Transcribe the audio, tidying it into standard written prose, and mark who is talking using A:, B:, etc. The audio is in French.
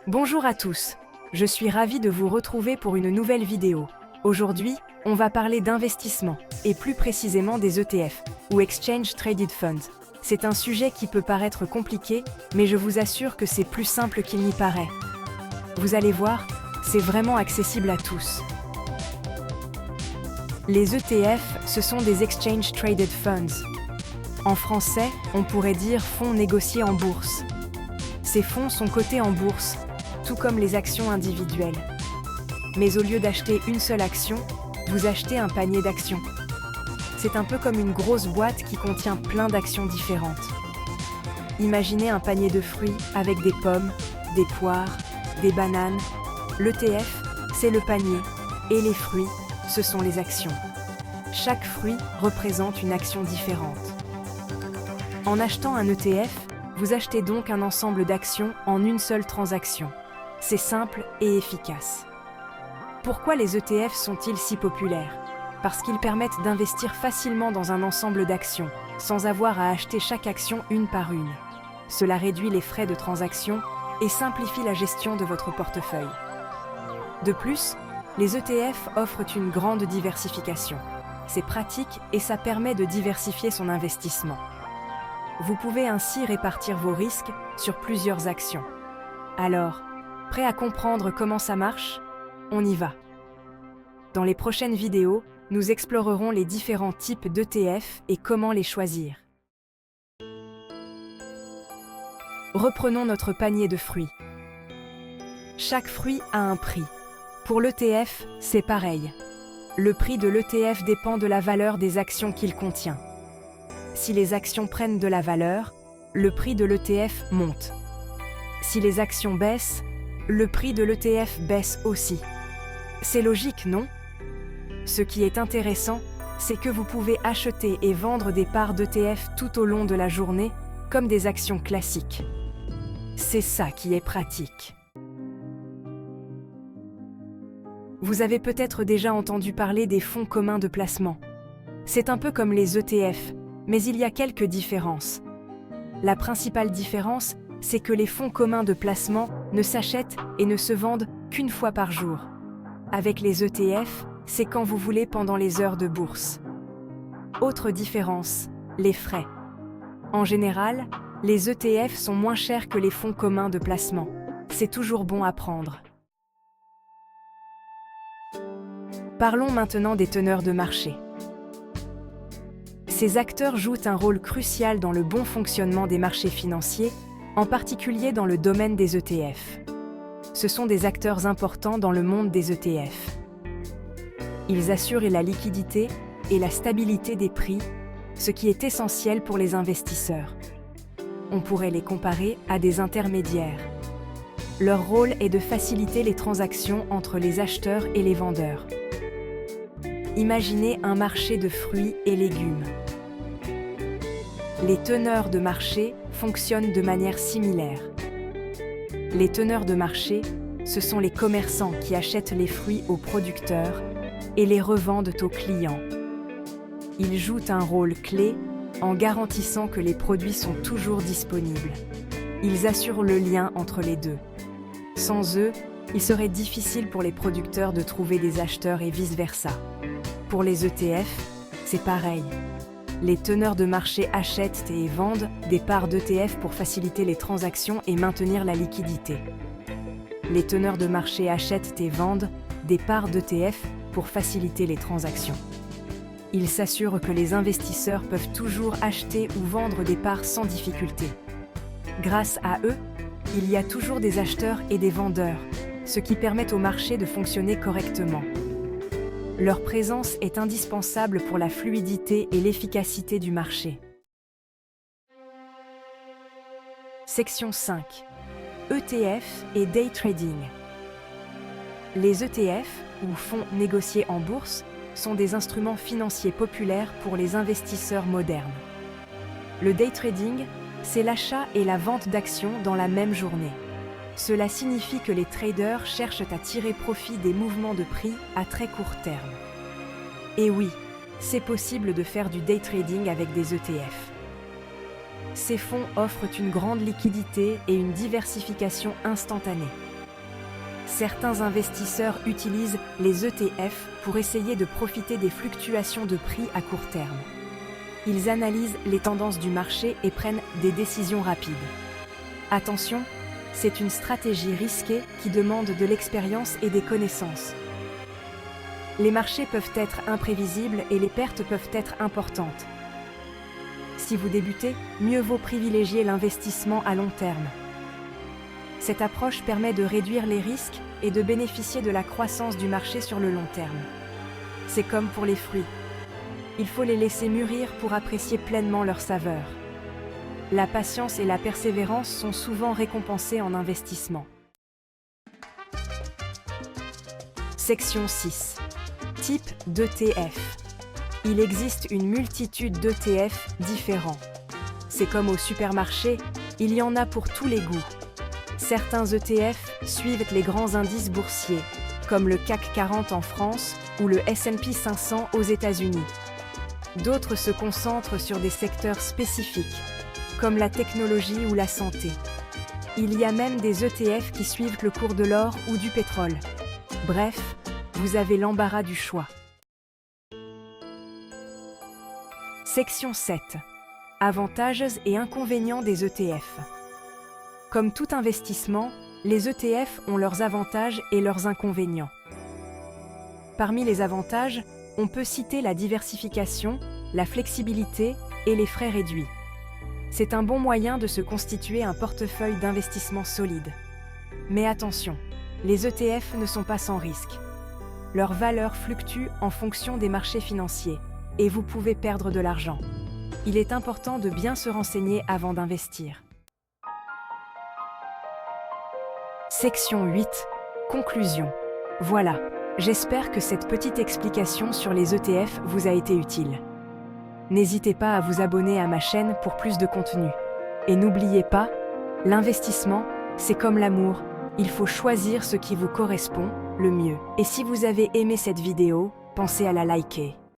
A: Bonjour à tous, je suis ravie de vous retrouver pour une nouvelle vidéo. Aujourd'hui, on va parler d'investissement, et plus précisément des ETF, ou Exchange Traded Funds. C'est un sujet qui peut paraître compliqué, mais je vous assure que c'est plus simple qu'il n'y paraît. Vous allez voir, c'est vraiment accessible à tous. Les ETF, ce sont des Exchange Traded Funds. En français, on pourrait dire fonds négociés en bourse. Ces fonds sont cotés en bourse, tout comme les actions individuelles. Mais au lieu d'acheter une seule action, vous achetez un panier d'actions. C'est un peu comme une grosse boîte qui contient plein d'actions différentes. Imaginez un panier de fruits avec des pommes, des poires, des bananes. L'ETF, c'est le panier, et les fruits, ce sont les actions. Chaque fruit représente une action différente. En achetant un ETF, vous achetez donc un ensemble d'actions en une seule transaction. C'est simple et efficace. Pourquoi les ETF sont-ils si populaires ? Parce qu'ils permettent d'investir facilement dans un ensemble d'actions, sans avoir à acheter chaque action une par une. Cela réduit les frais de transaction et simplifie la gestion de votre portefeuille. De plus, les ETF offrent une grande diversification. C'est pratique et ça permet de diversifier son investissement. Vous pouvez ainsi répartir vos risques sur plusieurs actions. Alors, prêt à comprendre comment ça marche ? On y va. Dans les prochaines vidéos, nous explorerons les différents types d'ETF et comment les choisir. Reprenons notre panier de fruits. Chaque fruit a un prix. Pour l'ETF, c'est pareil. Le prix de l'ETF dépend de la valeur des actions qu'il contient. Si les actions prennent de la valeur, le prix de l'ETF monte. Si les actions baissent, le prix de l'ETF baisse aussi. C'est logique, non ? Ce qui est intéressant, c'est que vous pouvez acheter et vendre des parts d'ETF tout au long de la journée, comme des actions classiques. C'est ça qui est pratique. Vous avez peut-être déjà entendu parler des fonds communs de placement. C'est un peu comme les ETF, mais il y a quelques différences. La principale différence, c'est que les fonds communs de placement ne s'achètent et ne se vendent qu'une fois par jour. Avec les ETF, c'est quand vous voulez pendant les heures de bourse. Autre différence, les frais. En général, les ETF sont moins chers que les fonds communs de placement. C'est toujours bon à prendre. Parlons maintenant des teneurs de marché. Ces acteurs jouent un rôle crucial dans le bon fonctionnement des marchés financiers, en particulier dans le domaine des ETF. Ce sont des acteurs importants dans le monde des ETF. Ils assurent la liquidité et la stabilité des prix, ce qui est essentiel pour les investisseurs. On pourrait les comparer à des intermédiaires. Leur rôle est de faciliter les transactions entre les acheteurs et les vendeurs. Imaginez un marché de fruits et légumes. Les teneurs de marché fonctionnent de manière similaire. Les teneurs de marché, ce sont les commerçants qui achètent les fruits aux producteurs et les revendent aux clients. Ils jouent un rôle clé en garantissant que les produits sont toujours disponibles. Ils assurent le lien entre les deux. Sans eux, il serait difficile pour les producteurs de trouver des acheteurs et vice-versa. Pour les ETF, c'est pareil. Les teneurs de marché achètent et vendent des parts d'ETF pour faciliter les transactions et maintenir la liquidité. Les teneurs de marché achètent et vendent des parts d'ETF pour faciliter les transactions. Ils s'assurent que les investisseurs peuvent toujours acheter ou vendre des parts sans difficulté. Grâce à eux, il y a toujours des acheteurs et des vendeurs, ce qui permet au marché de fonctionner correctement. Leur présence est indispensable pour la fluidité et l'efficacité du marché. Section 5. ETF et Day Trading. Les ETF, ou fonds négociés en bourse, sont des instruments financiers populaires pour les investisseurs modernes. Le day trading, c'est l'achat et la vente d'actions dans la même journée. Cela signifie que les traders cherchent à tirer profit des mouvements de prix à très court terme. Et oui, c'est possible de faire du day trading avec des ETF. Ces fonds offrent une grande liquidité et une diversification instantanée. Certains investisseurs utilisent les ETF pour essayer de profiter des fluctuations de prix à court terme. Ils analysent les tendances du marché et prennent des décisions rapides. Attention, c'est une stratégie risquée qui demande de l'expérience et des connaissances. Les marchés peuvent être imprévisibles et les pertes peuvent être importantes. Si vous débutez, mieux vaut privilégier l'investissement à long terme. Cette approche permet de réduire les risques et de bénéficier de la croissance du marché sur le long terme. C'est comme pour les fruits. Il faut les laisser mûrir pour apprécier pleinement leur saveur. La patience et la persévérance sont souvent récompensées en investissement. Section 6. Type d'ETF. Il existe une multitude d'ETF différents. C'est comme au supermarché, il y en a pour tous les goûts. Certains ETF suivent les grands indices boursiers, comme le CAC 40 en France ou le S&P 500 aux États-Unis. D'autres se concentrent sur des secteurs spécifiques, comme la technologie ou la santé. Il y a même des ETF qui suivent le cours de l'or ou du pétrole. Bref, vous avez l'embarras du choix. Section 7. Avantages et inconvénients des ETF. Comme tout investissement, les ETF ont leurs avantages et leurs inconvénients. Parmi les avantages, on peut citer la diversification, la flexibilité et les frais réduits. C'est un bon moyen de se constituer un portefeuille d'investissement solide. Mais attention, les ETF ne sont pas sans risque. Leur valeur fluctue en fonction des marchés financiers et vous pouvez perdre de l'argent. Il est important de bien se renseigner avant d'investir. Section 8. Conclusion. Voilà, j'espère que cette petite explication sur les ETF vous a été utile. N'hésitez pas à vous abonner à ma chaîne pour plus de contenu. Et n'oubliez pas, l'investissement, c'est comme l'amour, il faut choisir ce qui vous correspond le mieux. Et si vous avez aimé cette vidéo, pensez à la liker.